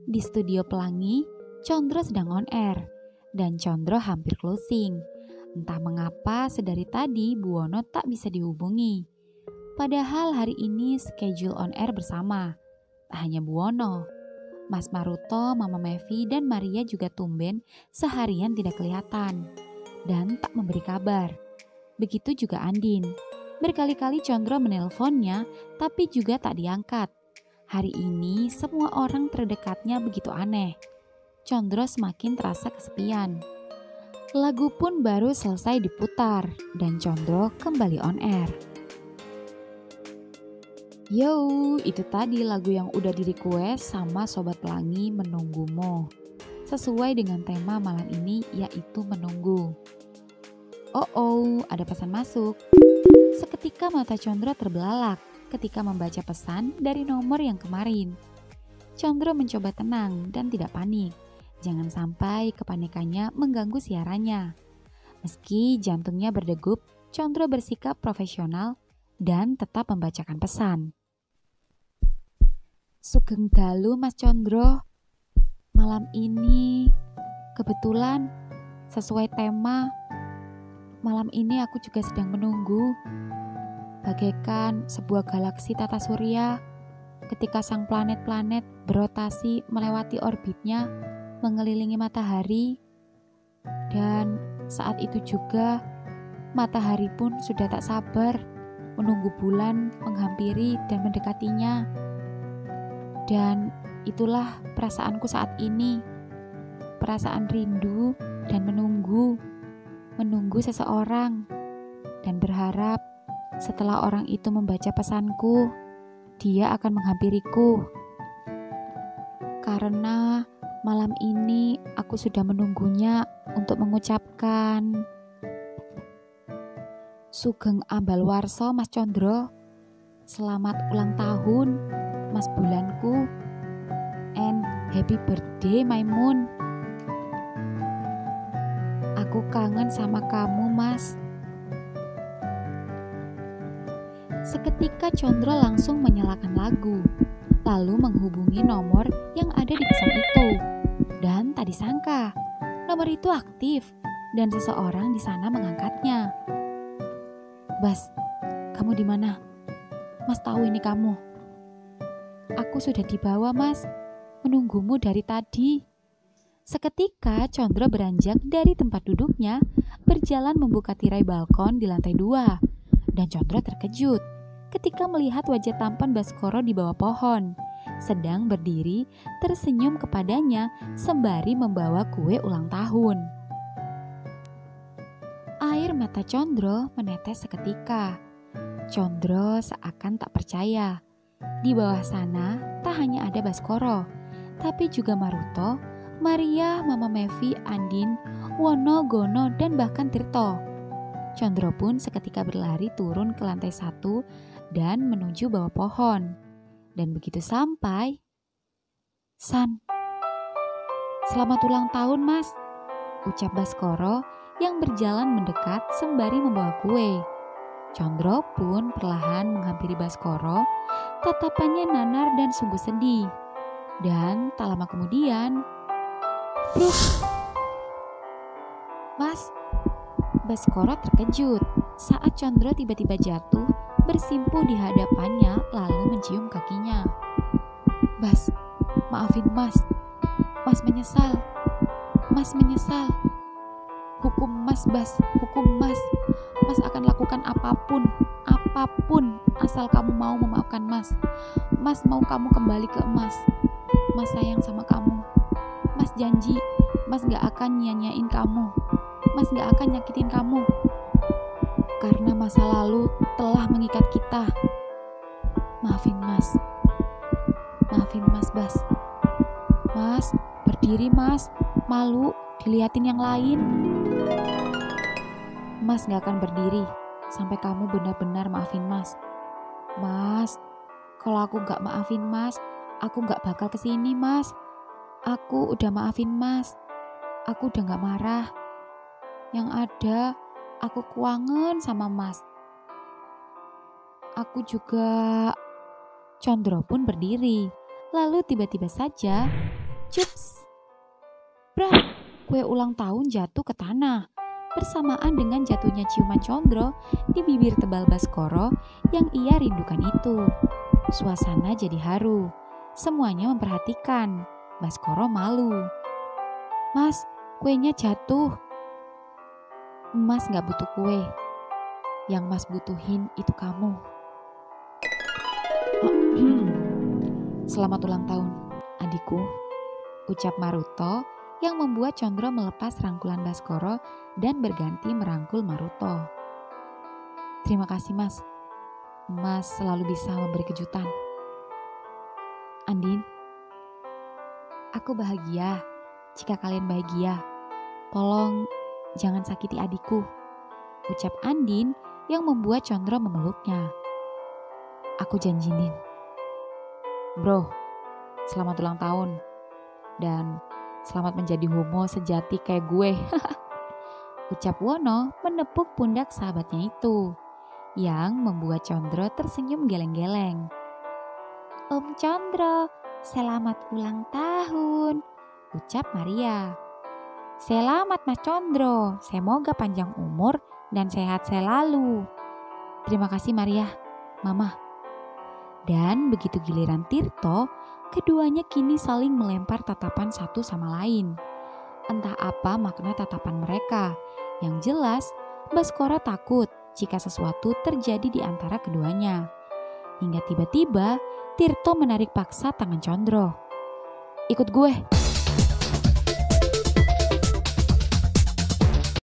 di studio Pelangi, Condro sedang on air. Dan Condro hampir closing. Entah mengapa sedari tadi Buwono tak bisa dihubungi. Padahal hari ini schedule on air bersama. Tak hanya Buwono, Mas Maruto, Mama Mevi, dan Maria juga tumben seharian tidak kelihatan. Dan tak memberi kabar. Begitu juga Andin. Berkali-kali Condro menelponnya, tapi juga tak diangkat. Hari ini semua orang terdekatnya begitu aneh. Condro semakin terasa kesepian. Lagu pun baru selesai diputar dan Condro kembali on air. Yo, itu tadi lagu yang udah di request sama Sobat Pelangi, Menunggumu. Sesuai dengan tema malam ini yaitu menunggu. Oh, ada pesan masuk. Seketika mata Condro terbelalak ketika membaca pesan dari nomor yang kemarin. Condro mencoba tenang dan tidak panik. Jangan sampai kepanikannya mengganggu siarannya. Meski jantungnya berdegup, Condro bersikap profesional dan tetap membacakan pesan. Sugeng dalu Mas Condro. Malam ini kebetulan sesuai tema. Malam ini aku juga sedang menunggu. Bagaikan sebuah galaksi tata surya ketika sang planet-planet berotasi melewati orbitnya mengelilingi matahari, dan saat itu juga matahari pun sudah tak sabar menunggu bulan menghampiri dan mendekatinya. Dan itulah perasaanku saat ini, perasaan rindu dan menunggu seseorang, dan berharap setelah orang itu membaca pesanku, dia akan menghampiriku. Karena malam ini aku sudah menunggunya untuk mengucapkan Sugeng Ambal Warso Mas Condro. Selamat ulang tahun Mas bulanku, and happy birthday my moon. Aku kangen sama kamu Mas. Seketika Condro langsung menyalakan lagu, lalu menghubungi nomor yang ada di pesan itu. Dan tak disangka, nomor itu aktif dan seseorang di sana mengangkatnya. Bas, kamu di mana? Mas tahu ini kamu. Aku sudah dibawa Mas, menunggumu dari tadi. Seketika Condro beranjak dari tempat duduknya, berjalan membuka tirai balkon di lantai 2. Dan Condro terkejut ketika melihat wajah tampan Baskoro di bawah pohon, sedang berdiri tersenyum kepadanya sembari membawa kue ulang tahun. Air mata Condro menetes seketika. Condro seakan tak percaya. Di bawah sana tak hanya ada Baskoro, tapi juga Maruto, Maria, Mama Mevi, Andin, Wono, Gono, dan bahkan Tirto. Condro pun seketika berlari turun ke lantai 1 dan menuju bawah pohon. Dan begitu sampai, San, selamat ulang tahun Mas. ucap Baskoro yang berjalan mendekat sembari membawa kue. Condro pun perlahan menghampiri Baskoro, tatapannya nanar dan sungguh sedih. Dan tak lama kemudian, bruk! Mas, Baskoro terkejut saat Condro tiba-tiba jatuh bersimpuh di hadapannya lalu mencium kakinya. Bas, maafin Mas. Mas menyesal. Mas menyesal. Hukum Mas, Bas. Hukum Mas. Mas akan lakukan apapun asal kamu mau memaafkan Mas. Mas mau kamu kembali ke Mas. Mas sayang sama kamu. Mas janji, Mas gak akan nyanyain kamu. Mas gak akan nyakitin kamu. Karena masa lalu telah mengikat kita. Maafin Mas. Maafin Mas, Bas. Mas, berdiri Mas. Malu diliatin yang lain. Mas gak akan berdiri sampai kamu benar-benar maafin Mas. Mas, kalau aku gak maafin Mas, aku gak bakal kesini Mas. Aku udah maafin Mas. Aku udah gak marah. Yang ada, aku kuangen sama Mas. Aku juga... Condro pun berdiri. Lalu tiba-tiba saja, cups! Brak! Kue ulang tahun jatuh ke tanah. Bersamaan dengan jatuhnya ciuman Condro di bibir tebal Baskoro yang ia rindukan itu. Suasana jadi haru. Semuanya memperhatikan. Baskoro malu. Mas, kuenya jatuh. Mas gak butuh kue. Yang Mas butuhin itu kamu. Selamat ulang tahun, adikku, ucap Maruto yang membuat Condro melepas rangkulan Baskoro dan berganti merangkul Maruto. Terima kasih Mas. Mas selalu bisa memberi kejutan. Andin, aku bahagia jika kalian bahagia. Tolong jangan sakiti adikku, ucap Andin yang membuat Condro memeluknya. Aku janji, Din. Bro, selamat ulang tahun. Dan selamat menjadi homo sejati kayak gue. Ucap Wono menepuk pundak sahabatnya itu, yang membuat Condro tersenyum geleng-geleng. Om Condro, selamat ulang tahun, ucap Maria. Selamat Mas Condro, semoga panjang umur dan sehat selalu. Terima kasih Maria, Mama. Dan begitu giliran Tirto, keduanya kini saling melempar tatapan satu sama lain. Entah apa makna tatapan mereka. Yang jelas, Baskoro takut jika sesuatu terjadi di antara keduanya. Hingga tiba-tiba Tirto menarik paksa tangan Condro. Ikut gue.